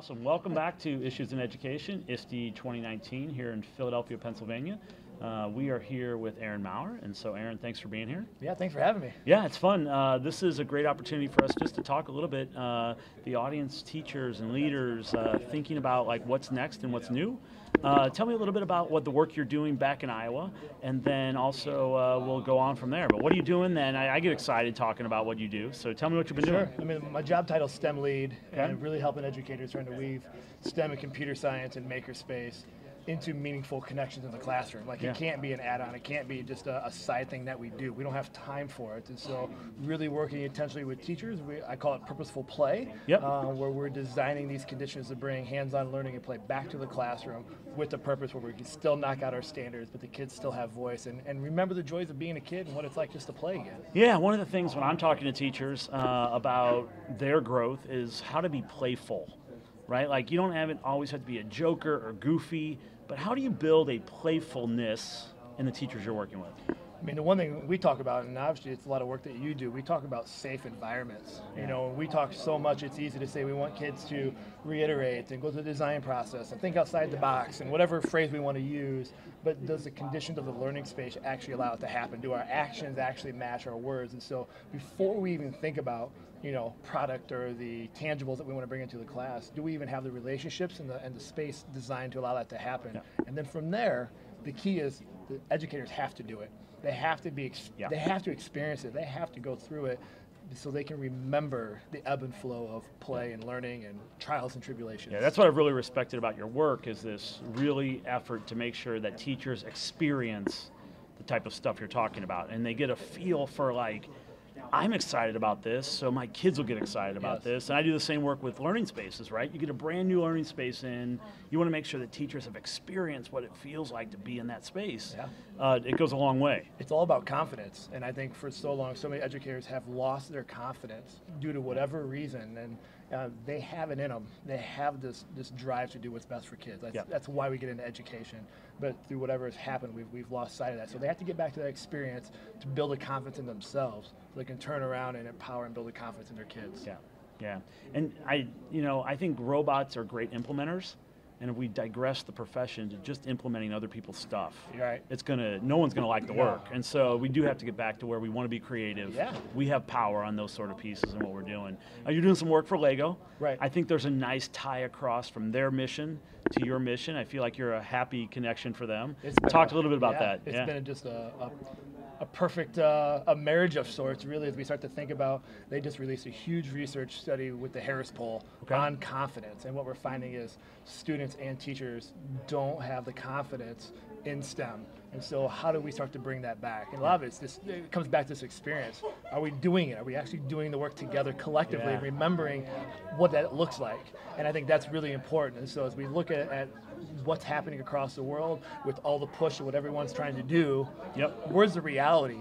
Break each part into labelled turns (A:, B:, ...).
A: Awesome. Welcome back to Issues in Education, ISTE 2019 here in Philadelphia, Pennsylvania. We are here with Aaron Maurer, and so Aaron, thanks for being here.
B: Yeah, thanks for having me.
A: Yeah, it's fun. This is a great opportunity for us just to talk a little bit, the audience, teachers and leaders, thinking about like what's next and what's new. Tell me a little bit about what the work you're doing back in Iowa, and then also we'll go on from there. But what are you doing then? I get excited talking about what you do, so tell me what you've been doing.
B: I mean, my job title is STEM lead, and really helping educators trying to weave STEM and computer science and makerspace into meaningful connections in the classroom. Like it can't be an add-on, it can't be just a side thing that we do. We don't have time for it. And so really working intentionally with teachers, I call it purposeful play, where we're designing these conditions to bring hands-on learning and play back to the classroom with the purpose where we can still knock out our standards, but the kids still have voice and remember the joys of being a kid and what it's like just to play again.
A: Yeah, one of the things when I'm talking to teachers about their growth is how to be playful, right? Like you don't always have to be a joker or goofy, but how do you build a playfulness in the teachers you're working with?
B: I mean, the one thing we talk about, and obviously it's a lot of work that you do, we talk about safe environments. You know, we talk so much, it's easy to say we want kids to reiterate and go through the design process and think outside the box and whatever phrase we want to use, but does the conditions of the learning space actually allow it to happen? Do our actions actually match our words? And so before we even think about product or the tangibles that we want to bring into the class, do we even have the relationships and the space designed to allow that to happen? And then from there, the key is the educators have to do it. They have to they have to experience it. They have to go through it so they can remember the ebb and flow of play and learning and trials and tribulations.
A: Yeah, that's what I've really respected about your work is this really effort to make sure that teachers experience the type of stuff you're talking about and they get a feel for like, I'm excited about this, so my kids will get excited about this. And I do the same work with learning spaces, right? You get a brand new learning space in, you want to make sure that teachers have experienced what it feels like to be in that space. It goes a long way.
B: It's all about confidence, and I think for so long, so many educators have lost their confidence due to whatever reason, and they have it in them. They have this drive to do what's best for kids. That's why we get into education. But through whatever has happened, we've lost sight of that. So they have to get back to that experience to build a confidence in themselves, so they can turn around and empower and build a confidence in their kids.
A: Yeah. And I think robots are great implementers. And if we digress the profession to just implementing other people's stuff, no one's gonna like the work. And so we do have to get back to where we want to be creative. We have power on those sort of pieces and what we're doing. You're doing some work for Lego. I think there's a nice tie across from their mission to your mission. I feel like you're a happy connection for them. Talk a little bit about that.
B: It's been just a perfect a marriage of sorts, really, as we start to think about. They just released a huge research study with the Harris Poll on confidence, and what we're finding is students and teachers don't have the confidence in STEM. And so how do we start to bring that back? And a lot of it comes back to this experience. Are we doing it? Are we actually doing the work together collectively, remembering what that looks like? And I think that's really important. And so as we look at what's happening across the world with all the push of what everyone's trying to do, where's the reality?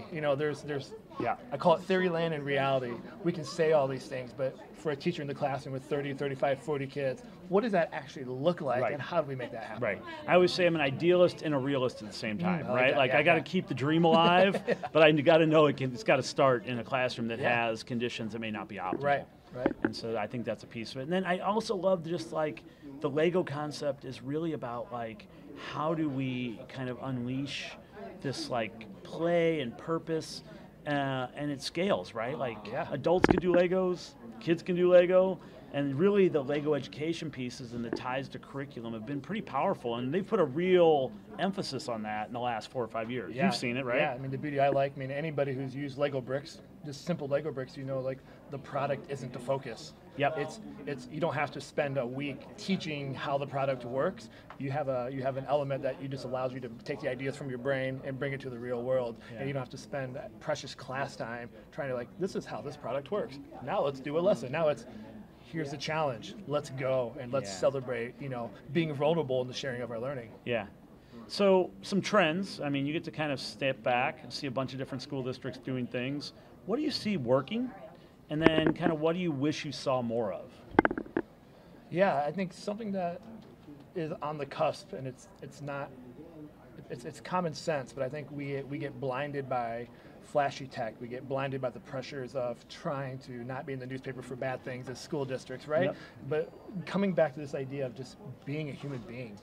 B: I call it theory land and reality. We can say all these things, but for a teacher in the classroom with 30, 35, 40 kids, what does that actually look like and how do we make that happen?
A: I always say I'm an idealist and a realist at the same time, right? I got to keep the dream alive, but I got to know it's got to start in a classroom that has conditions that may not be optimal. And so I think that's a piece of it. And then I also love just like the Lego concept is really about like how do we kind of unleash this like play and purpose and it scales, right? Like adults can do Legos, kids can do Lego, and really the Lego education pieces and the ties to curriculum have been pretty powerful, and they've put a real emphasis on that in the last 4 or 5 years. You've seen it, right?
B: Yeah, I mean the beauty anybody who's used Lego bricks, just simple Lego bricks, like the product isn't the focus. It's you don't have to spend a week teaching how the product works. You have an element that just allows you to take the ideas from your brain and bring it to the real world, and you don't have to spend that precious class time trying to this is how this product works. Now let's do a lesson. Now here's the challenge. Let's go and let's celebrate, being vulnerable in the sharing of our learning.
A: So some trends. I mean, you get to kind of step back and see a bunch of different school districts doing things. What do you see working? And then kind of what do you wish you saw more of?
B: Yeah, I think something that is on the cusp, and it's common sense, but I think we get blinded by flashy tech. We get blinded by the pressures of trying to not be in the newspaper for bad things as school districts, right?
A: Yep.
B: But coming back to this idea of just being a human being,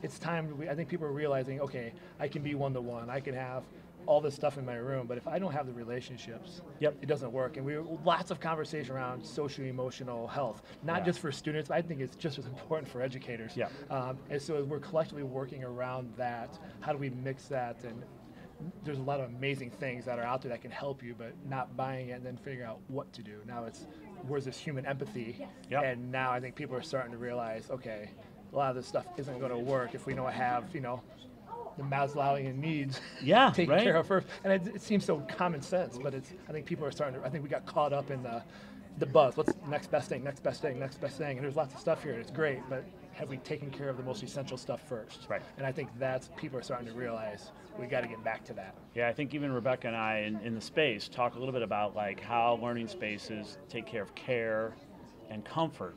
B: it's time, I think people are realizing, okay, I can be one-to-one, I can have all this stuff in my room, but if I don't have the relationships, it doesn't work. And we lots of conversation around socio-emotional health, not just for students, I think it's just as important for educators. And so we're collectively working around that. How do we mix that? And there's a lot of amazing things that are out there that can help you, but not buying it and then figuring out what to do. Now it's, where's this human empathy? And now I think people are starting to realize, okay, a lot of this stuff isn't going to work if we don't have, you know, the Maslowian needs taken care of first. And it seems so common sense, but it's, I think people are starting to, I think we got caught up in the buzz. What's the next best thing, next best thing, next best thing? And there's lots of stuff here, and it's great, but have we taken care of the most essential stuff first? And I think that's, people are starting to realize we got to get back to that.
A: Yeah, I think even Rebecca and I in the space talk a little bit about like how learning spaces take care of care and comfort.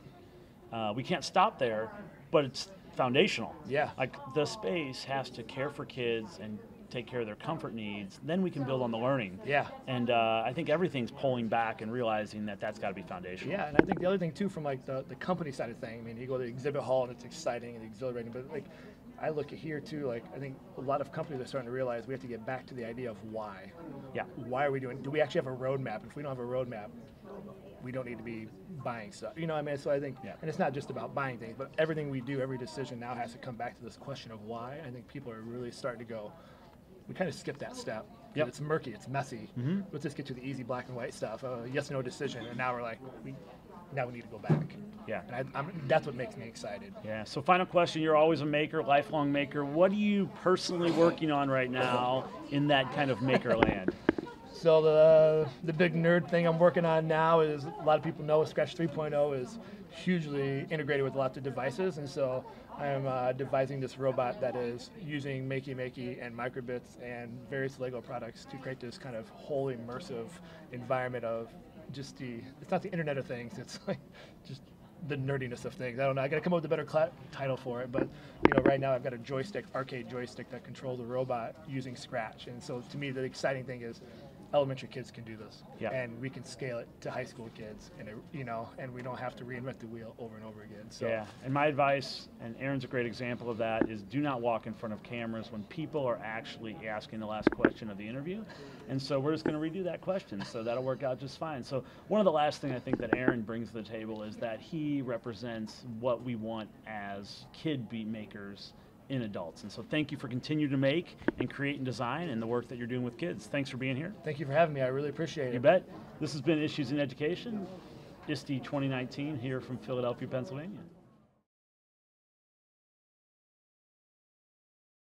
A: We can't stop there, but it's foundational. Like the space has to care for kids and take care of their comfort needs, then we can build on the learning. And I think everything's pulling back and realizing that that's got to be foundational.
B: And I think the other thing too, from like the company side of thing, I mean, you go to the exhibit hall and it's exciting and exhilarating, but like I look at here too, like I think a lot of companies are starting to realize we have to get back to the idea of why. Why are we doing, do we actually have a roadmap? If we don't have a roadmap, we don't need to be buying stuff. You know what I mean? So I think, and it's not just about buying things, but everything we do, every decision now has to come back to this question of why. I think people are really starting to go, we kind of skipped that step. It's murky, it's messy. Let's just get to the easy black and white stuff. Yes, no decision, and now we're like, now we need to go back. And that's what makes me excited.
A: So final question, you're always a maker, lifelong maker. What are you personally working on right now in that kind of maker land?
B: So the big nerd thing I'm working on now is, a lot of people know Scratch 3.0 is hugely integrated with lots of devices, and so I'm devising this robot that is using Makey and microbits and various Lego products to create this kind of whole immersive environment of just it's not the Internet of Things, it's like just the nerdiness of things. I don't know, I gotta come up with a better title for it, but you know, right now I've got a joystick, arcade joystick that controls a robot using Scratch, and so to me the exciting thing is elementary kids can do this, and we can scale it to high school kids, and you know, and we don't have to reinvent the wheel over and over again. So
A: and my advice, and Aaron's a great example of that, is do not walk in front of cameras when people are actually asking the last question of the interview. And so we're just going to redo that question, so that'll work out just fine. So one of the last things I think that Aaron brings to the table is that he represents what we want as kid beat makers in adults. And so thank you for continuing to make and create and design and the work that you're doing with kids. Thanks for being here.
B: Thank you for having me. I really appreciate it.
A: You bet. This has been Issues in Education, ISTE 2019 here from Philadelphia, Pennsylvania.